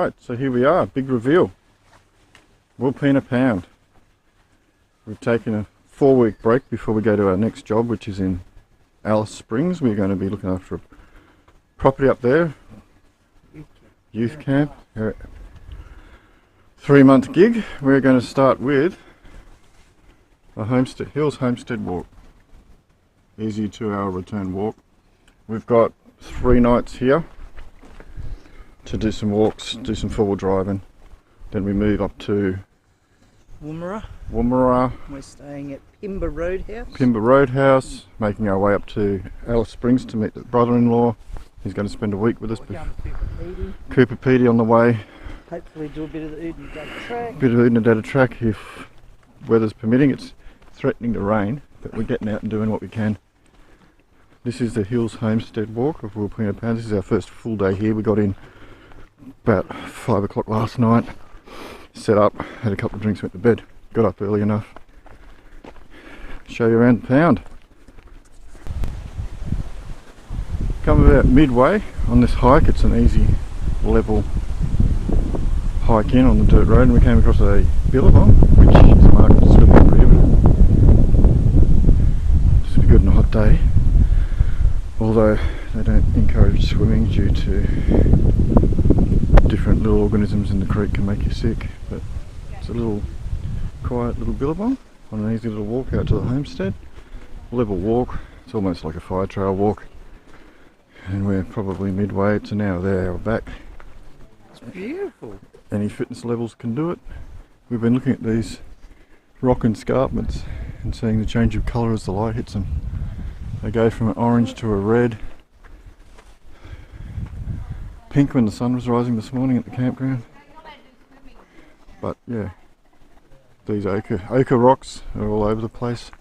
Alright, so here we are, big reveal. Wilpena pound. We've taken a 4-week break before we go to our next job, which is in Alice Springs. We're going to be looking after a property up there. Youth camp. 3-month gig. We're going to start with a homestead, Hills homestead walk. Easy 2-hour return walk. We've got 3 nights here to do some walks, do some 4-wheel driving. Then we move up to Woomera. We're staying at Pimba Roadhouse, making our way up to Alice Springs to meet the brother-in-law. He's going to spend a week with us. Cooper Petey on the way. Hopefully do a bit of the Oodnadatta track. Bit of Oodnadatta track if weather's permitting. It's threatening to rain, but we're getting out and doing what we can. This is the Hills homestead walk of Wilpena Pound. This is our first full day here. We got in about 5 o'clock last night, set up, had a couple of drinks, went to bed, got up early enough. Show you around the pound. Come about midway on this hike. It's an easy level hike in on the dirt road, and we came across a billabong which is marked as swimming prohibited. This would be good on a hot day, although they don't encourage swimming due to different little organisms in the creek can make you sick. But it's a little quiet little billabong on an easy little walk out to the homestead. Level walk, it's almost like a fire trail walk, and we're probably midway. It's an hour there or back. It's beautiful. Any fitness levels can do it. We've been looking at these rock escarpments and seeing the change of colour as the light hits them. They go from an orange to a red, pink when the sun was rising this morning at the campground. But yeah, these ochre rocks are all over the place,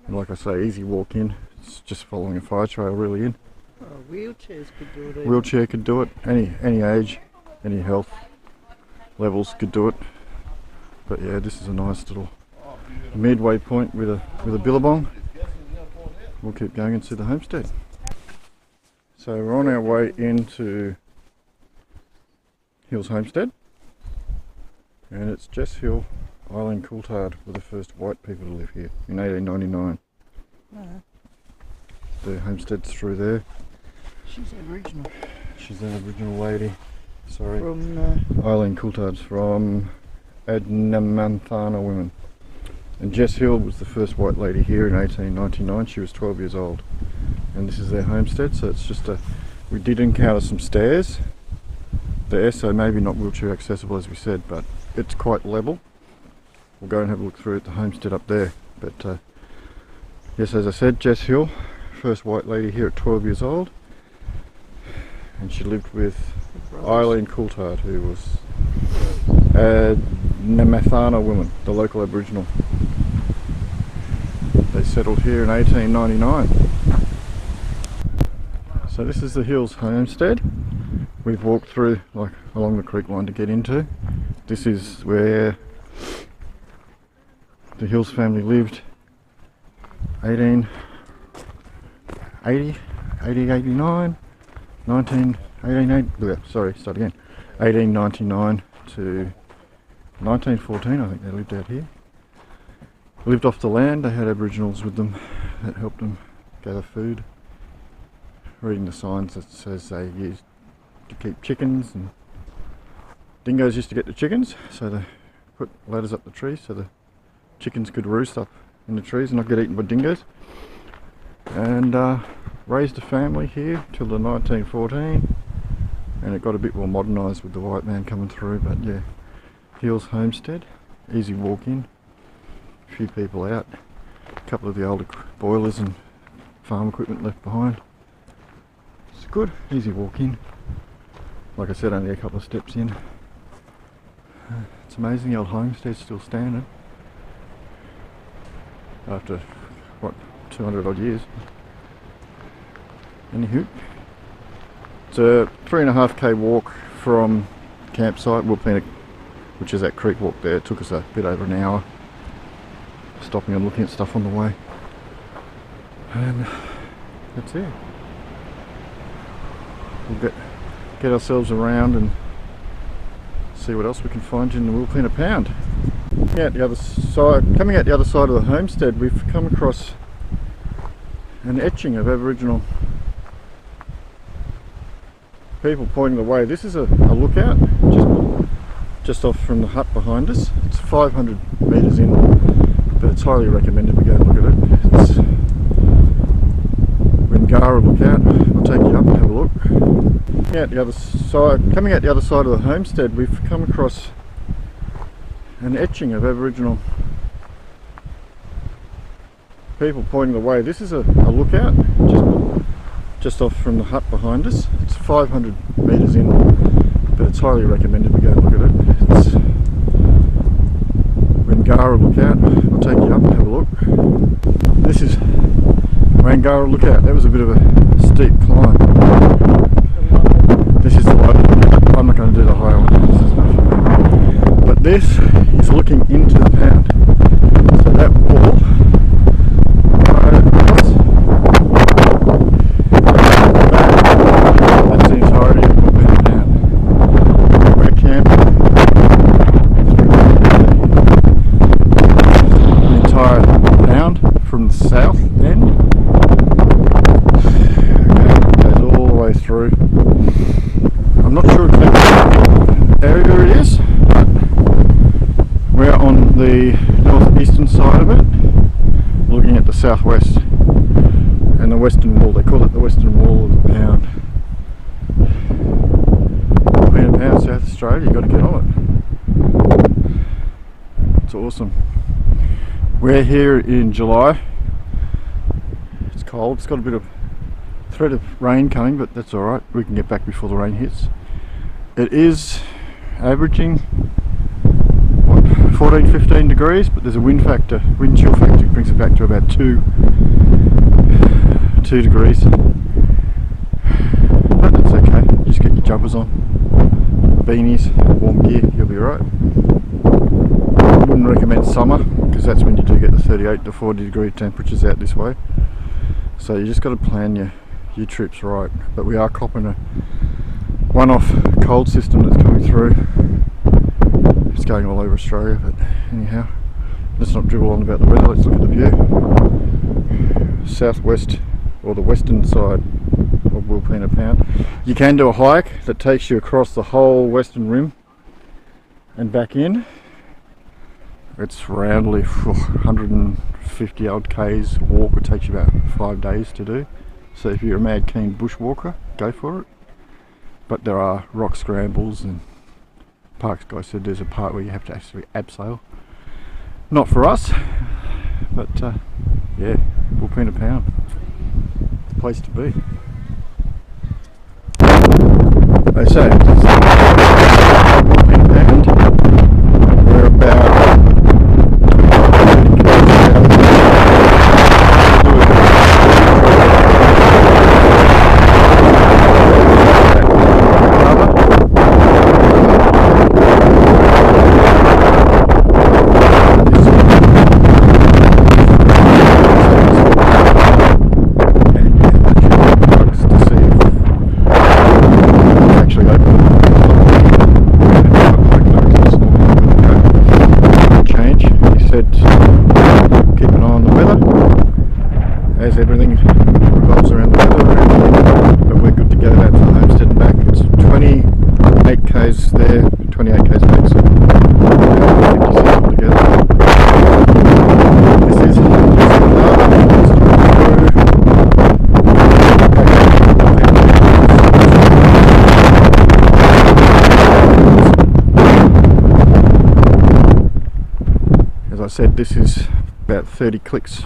and like I say, easy walk in. It's just following a fire trail really in. Oh, wheelchairs could do it. Wheelchair could do it. Any age, any health levels could do it. But yeah, this is a nice little midway point with a billabong. We'll keep going and see the homestead. So we're on our way into Hills homestead, and it's Jess Hill, Eileen Coulthard were the first white people to live here in 1899. The homestead's through there. She's Aboriginal. She's an Aboriginal lady. Sorry. From Eileen Coulthard's from Adnyamanthana women. And Jess Hill was the first white lady here in 1899. She was 12 years old. And this is their homestead, so it's just we did encounter some stairs there, so maybe not wheelchair accessible as we said, but it's quite level. We'll go and have a look through at the homestead up there. But yes, as I said, Jess Hill, first white lady here at 12 years old. And she lived with Eileen Coulthard, who was a Namathana woman, the local Aboriginal. They settled here in 1899. So this is the Hills homestead. We've walked through along the creek line to get into. This is where the Hills family lived 1899 1899 to 1914, I think they lived out here. They lived off the land. They had Aboriginals with them that helped them gather food. Reading the signs that says they used to keep chickens, and dingoes used to get the chickens, so they put ladders up the trees so the chickens could roost up in the trees and not get eaten by dingoes. And raised a family here till the 1914, and it got a bit more modernised with the white man coming through. But yeah, Hills homestead, easy walk in, a few people out, a couple of the older boilers and farm equipment left behind. It's good, easy walk in. Like I said, only a couple of steps in. It's amazing the old homestead's still standing after what, 200 odd years. Anywho, it's a 3.5k walk from campsite, Wilpena, which is that creek walk there. It took us a bit over an hour, stopping and looking at stuff on the way. And that's it. We'll get ourselves around and see what else we can find in the Wilpena pound. Out the other side, coming out the other side of the homestead, we've come across an etching of Aboriginal people pointing the way. This is a lookout just off from the hut behind us. It's 500 metres in, but it's highly recommended we go and look at it. It's Wingara lookout. We'll take you up and have a look. Out the other side, coming out the other side of the homestead, we've come across an etching of Aboriginal people pointing the way. This is a lookout just off from the hut behind us. It's 500 metres in, but it's highly recommended we go and look at it. It's Wingara lookout. We'll take you up and have a look. This is Wingara lookout. That was a bit of a steep climb. This is the low lookout. I'm not going to do the higher one. This is not, but this is looking into the pound. So that wall that's the entirety of Wilpena pound. We're camping the entire pound from the south end. It goes all the way through. I'm not sure exactly what area it is, but we're on the northeastern side of it, looking at the southwest and the western wall. They call it the western wall of the pound. Wilpena pound, South Australia, you've got to get on it. It's awesome. We're here in July. It's cold, it's got a bit of threat of rain coming, but that's alright, we can get back before the rain hits. It is averaging 14-15 degrees, but there's a wind chill factor brings it back to about 2 degrees, but that's okay. Just get your jumpers on, beanies, warm gear, you'll be right. I wouldn't recommend summer because that's when you do get the 38 to 40 degree temperatures out this way, so you just got to plan your trips right. But we are copping a one-off cold system that's coming through. It's going all over Australia, but anyhow, let's not dribble on about the weather, let's look at the view. Southwest, or the western side of Wilpena pound. You can do a hike that takes you across the whole western rim and back in. It's roundly 150 odd k's walk. It takes you about 5 days to do. So if you're a mad keen bushwalker, go for it. But there are rock scrambles, and Parks guy said there's a part where you have to actually abseil. Not for us, but yeah, Wilpena pound, it's the place to be. They say Wilpena pound, we're about 30 kilometres as everything revolves around the weather, but we're good to go out to the homestead and back. It's 28 k's there, 28 k's back, so 56 altogether. This is as I said, this is about 30 clicks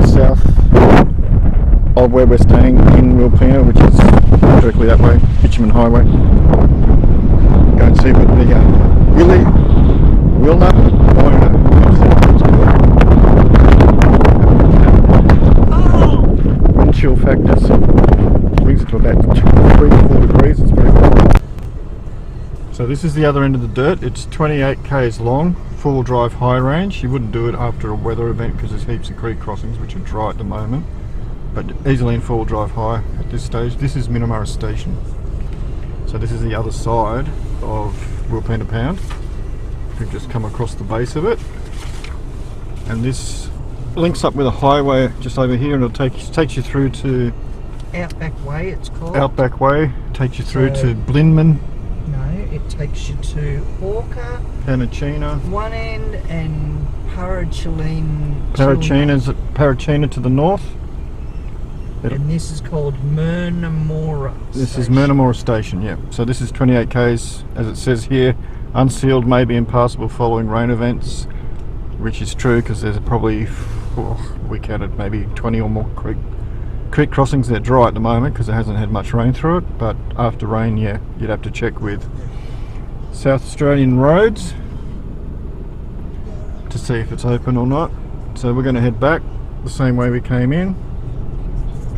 south of where we're staying in Wilpena, which is directly that way, Bitumen Highway. Go and see what the Wilna wind chill factors brings it to about 3 to 4 degrees. It's very cold. So this is the other end of the dirt. It's 28 k's long, four-wheel drive high range. You wouldn't do it after a weather event because there's heaps of creek crossings which are dry at the moment, but easily in four-wheel drive high at this stage. This is Minamurra Station. So this is the other side of Wilpena Pound. We've just come across the base of it, and this links up with a highway just over here, and it'll takes you through to Outback Way, it's called. Outback Way. Takes you through So- to Blinman, No, it takes you to Hawker, Panachina. one end, and Parachina to the north. And this is called Murnamora. This is Station. Murnamora Station, yeah. So this is 28 k's, as it says here. Unsealed, may be impassable following rain events, which is true because there's probably, we counted maybe 20 or more creek crossings. They're dry at the moment because it hasn't had much rain through it, but after rain, yeah, you'd have to check with South Australian roads to see if it's open or not. So we're going to head back the same way we came in.